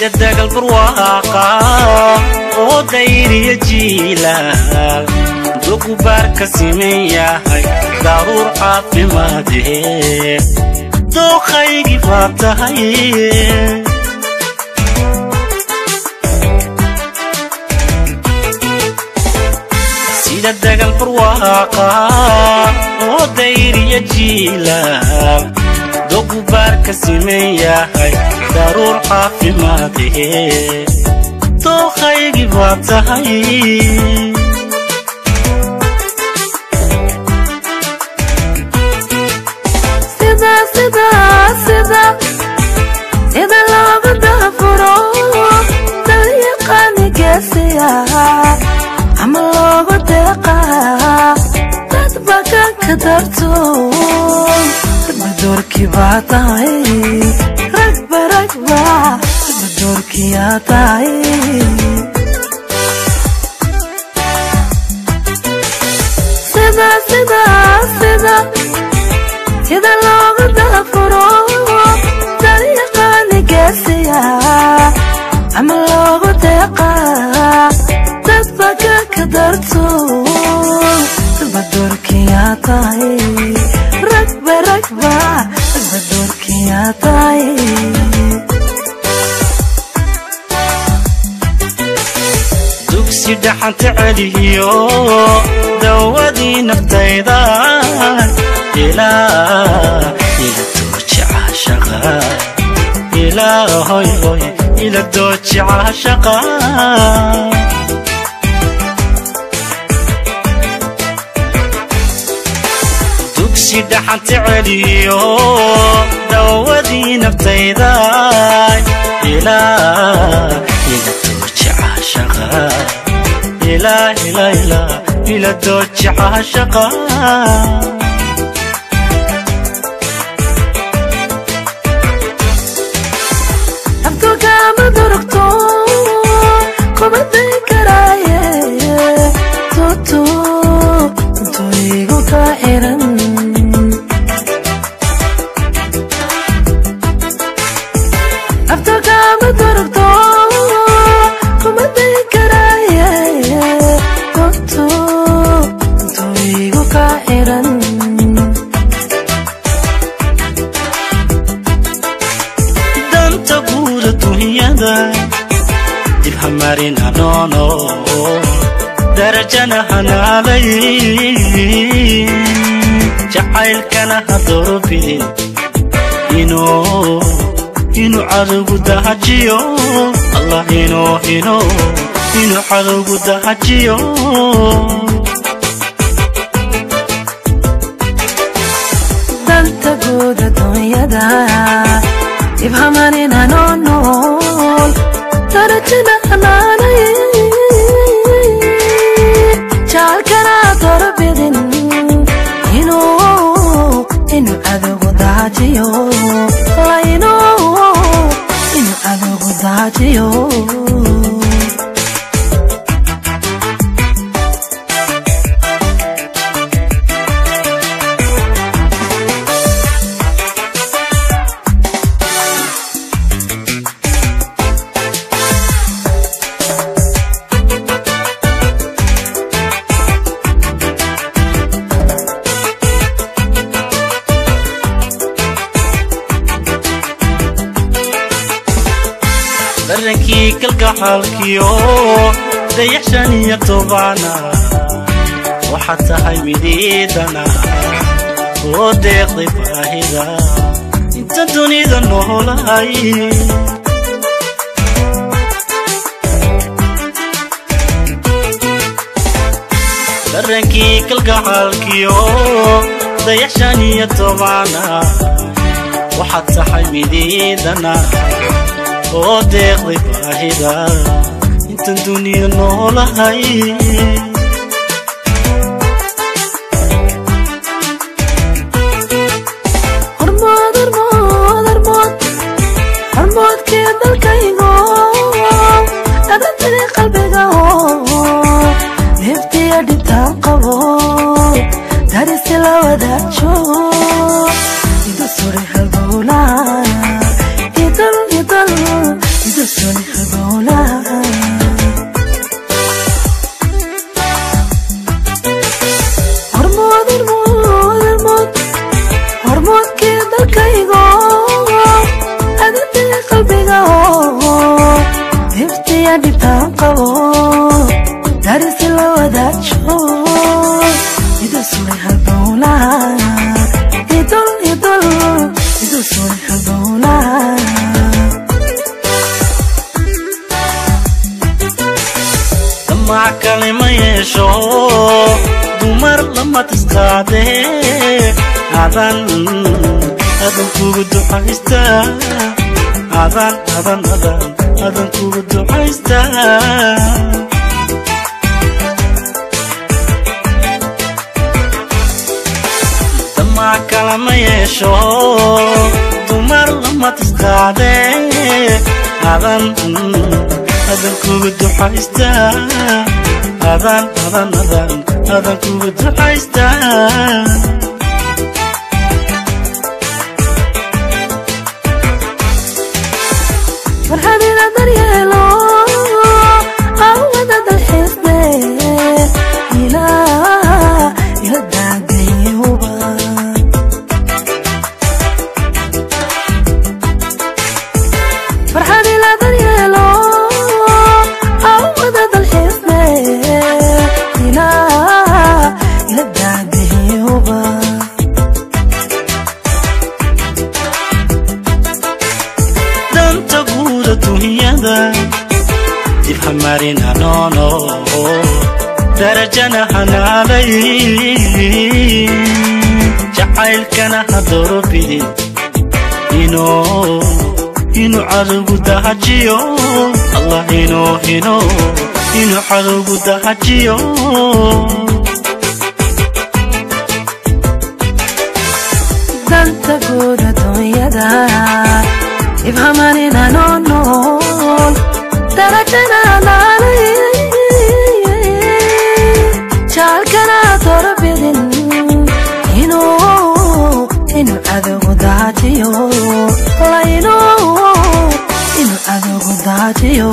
dagal barwaqa oo dayriya jiilal dugu barka simeeyahay daruur caafimaadee dookhaygi faatahay sida dagal barwaqa oo dayriya jiilal dugu barka simeeyahay daruur caafimaadee dookhaygi faatahay إذا لابد فروق طريقاني قاسية عمل لابد يقع تتبقى كدرتو بدوركي باطاي ركبة ركبة بدوركي ياطاي سيدا سيدا سيدا إذا لابد فروق طريقاني قاسية عمل لابد يقع تتبقى كدرتو بدوركي ياطاي ركبة ركبة بدوركي ياطاي دوكسي دحنت عليو دوادي نفتيدا إلى الدوج عاشقا إلى هوي هوي إلى الدوج عاشقا دوكسي دحنت عليو دوادي نفتيدا إلى الدوج عاشقا إلى الدوج عاشقا marina nono darajana hanalay jacaylkana hadorobin inu cadogu dahajiyo allah inu cadogu dahajiyo danta guda dunyada ibhamarina nono darajana hanalay jalkana dorobidin inu adogu dahajiyo inu adogu dahajiyo برنكي كالكحالكيو ديحشاني يطبعنا وحتى هاي مديدنا وديق ضفاهدا انت دوني ذنوه لهاي برنكي كالكحالكيو ديحشاني يطبعنا وحتى هاي مديدنا وديق ضفاهدا انت دوني ذنوه لهاي daygo adinta qalbiga iftiya dhibtaan qabo darisi la wadaajo idu suray halbowlaha idul idu suray halbowlaha damac kale ma yeesho dumar lama tisqaade adan kugu ducaysta adan kugu ducaysta damac kale ma yeesho dumar lama tisqaade adan kugu ducaysta adan kugu ducaysta farxadina daryeelo awada dalxiisne ila daagayuba farxadina daryeelo awada dalxiisne ila daagayuba dibha marina nono darajana hanaalay jacaylkana hadoorobidin inuu cadowgu dahajiyo allah inuu cadowgu dahajiyo danta guud adduunyada dibha marina nono darajana hanaalay jacalkana hadoorobidin inuu cadowgu dahajiyo allah inuu cadowgu dahajiyo